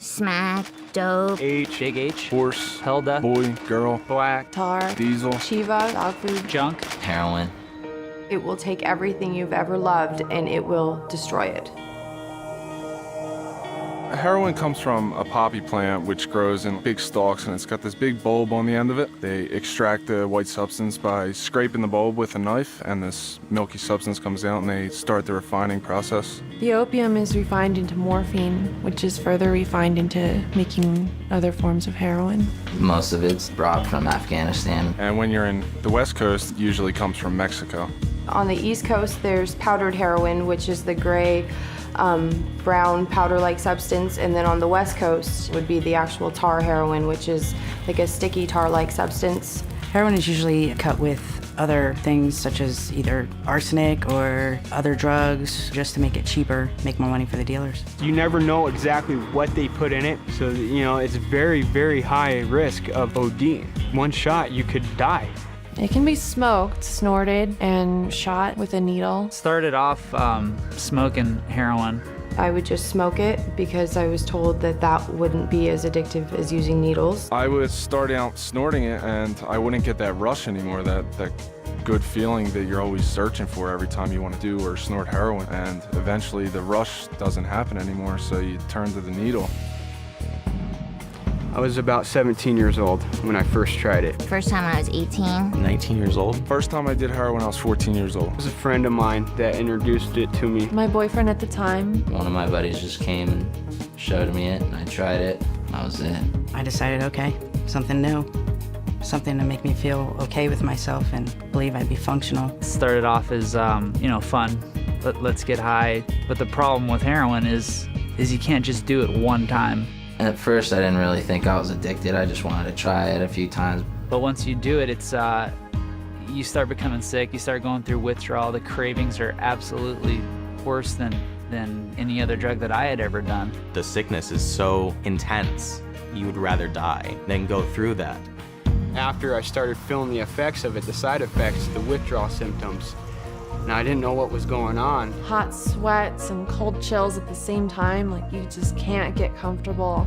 Smack, dope. H, Big H, horse, Helda, boy, girl, black, tar, diesel, Shiva, dog food. junk. Heroin. It will take everything you've ever loved and it will destroy it. Heroin comes from a poppy plant which grows in big stalks, and it's got this big bulb on the end of it. They extract the white substance by scraping the bulb with a knife, and this milky substance comes out, and they start the refining process. The opium is refined into morphine, which is further refined into making other forms of heroin. Most of it's brought from Afghanistan. And when you're in the West Coast, it usually comes from Mexico. On the East Coast, there's powdered heroin, which is the gray, brown powder-like substance, and then on the West Coast would be the actual tar heroin, which is like a sticky tar-like substance. Heroin is usually cut with other things such as either arsenic or other drugs just to make it cheaper, make more money for the dealers. You never know exactly what they put in it, so it's very, very high risk of ODing. One shot, you could die. It can be smoked, snorted, and shot with a needle. Started off smoking heroin. I would just smoke it because I was told that that wouldn't be as addictive as using needles. I would start out snorting it, and I wouldn't get that rush anymore, that good feeling that you're always searching for every time you want to do or snort heroin. And eventually the rush doesn't happen anymore, so you turn to the needle. I was about 17 years old when I first tried it. First time when I was 18. 19 years old. First time I did heroin, I was 14 years old. It was a friend of mine that introduced it to me. My boyfriend at the time. One of my buddies just came and showed me it, and I tried it. That was it. I decided, okay, something new, something to make me feel okay with myself and believe I'd be functional. Started off as, fun. Let's get high. But the problem with heroin is you can't just do it one time. And at first, I didn't really think I was addicted. I just wanted to try it a few times. But once you do it, it's you start becoming sick. You start going through withdrawal. The cravings are absolutely worse than any other drug that I had ever done. The sickness is so intense, you would rather die than go through that. After I started feeling the effects of it, the side effects, the withdrawal symptoms, and I didn't know what was going on. Hot sweats and cold chills at the same time, like you just can't get comfortable.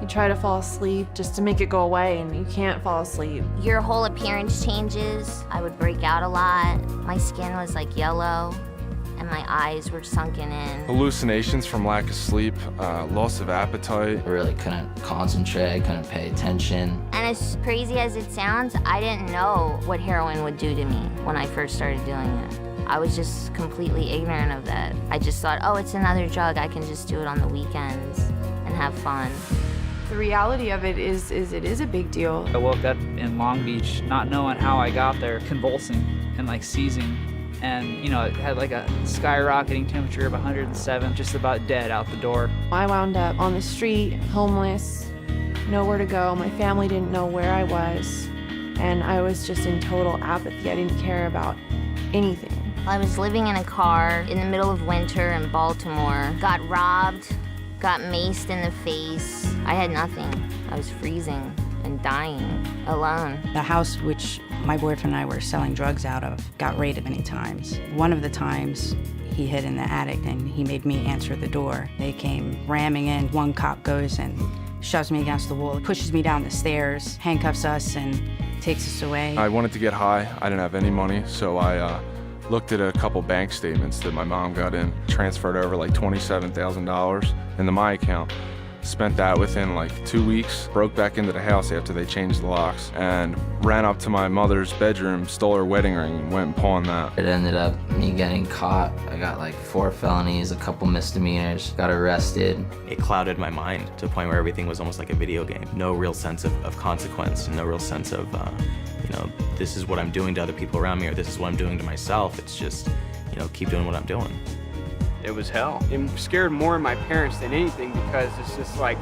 You try to fall asleep just to make it go away, and you can't fall asleep. Your whole appearance changes. I would break out a lot. My skin was like yellow, and my eyes were sunken in. Hallucinations from lack of sleep, loss of appetite. I really couldn't concentrate, couldn't pay attention. And as crazy as it sounds, I didn't know what heroin would do to me when I first started doing it. I was just completely ignorant of that. I just thought, oh, it's another drug. I can just do it on the weekends and have fun. The reality of it is it is a big deal. I woke up in Long Beach not knowing how I got there, convulsing and like seizing. And, it had like a skyrocketing temperature of 107, just about dead out the door. I wound up on the street, homeless, nowhere to go. My family didn't know where I was, and I was just in total apathy. I didn't care about anything. I was living in a car in the middle of winter in Baltimore, got robbed, got maced in the face. I had nothing. I was freezing and dying, alone. The house which my boyfriend and I were selling drugs out of got raided many times. One of the times, he hid in the attic and he made me answer the door. They came ramming in. One cop goes and shoves me against the wall, pushes me down the stairs, handcuffs us, and takes us away. I wanted to get high. I didn't have any money, so I looked at a couple bank statements that my mom got in, transferred over like $27,000 into my account. Spent that within like 2 weeks, broke back into the house after they changed the locks, and ran up to my mother's bedroom, stole her wedding ring, and went and pawned that. It ended up me getting caught. I got like 4 felonies, a couple misdemeanors, got arrested. It clouded my mind to a point where everything was almost like a video game. No real sense of consequence, no real sense of, this is what I'm doing to other people around me, or this is what I'm doing to myself. It's just, keep doing what I'm doing. It was hell. It scared more of my parents than anything because it's just like,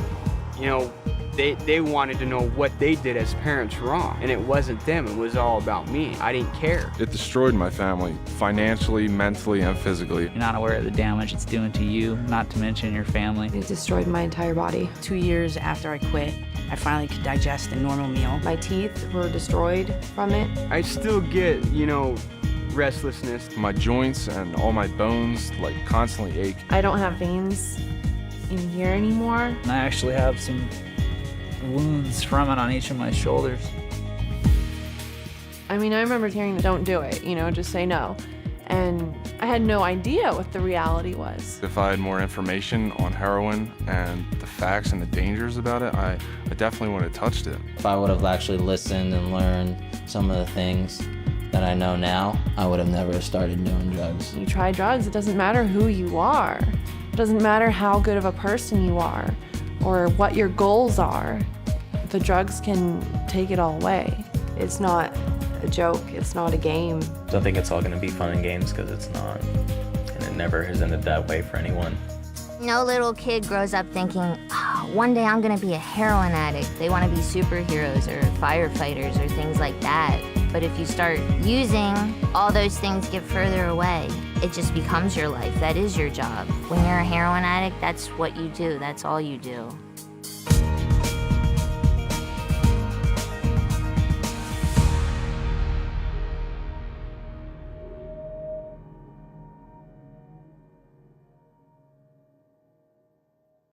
they wanted to know what they did as parents wrong. And it wasn't them, it was all about me. I didn't care. It destroyed my family, financially, mentally, and physically. You're not aware of the damage it's doing to you, not to mention your family. It destroyed my entire body. 2 years after I quit, I finally could digest a normal meal. My teeth were destroyed from it. I still get, restlessness. My joints and all my bones like constantly ache. I don't have veins in here anymore. And I actually have some wounds from it on each of my shoulders. I mean, I remember hearing, don't do it, you know, just say no. And I had no idea what the reality was. If I had more information on heroin and the facts and the dangers about it, I definitely would have touched it. If I would have actually listened and learned some of the things that I know now, I would have never started doing drugs. You try drugs, it doesn't matter who you are. It doesn't matter how good of a person you are or what your goals are. The drugs can take it all away. It's not a joke, it's not a game. Don't think it's all gonna be fun and games, because it's not. And it never has ended that way for anyone. No little kid grows up thinking, oh, one day I'm gonna be a heroin addict. They wanna be superheroes or firefighters or things like that. But if you start using, all those things get further away. It just becomes your life. That is your job. When you're a heroin addict, that's what you do. That's all you do.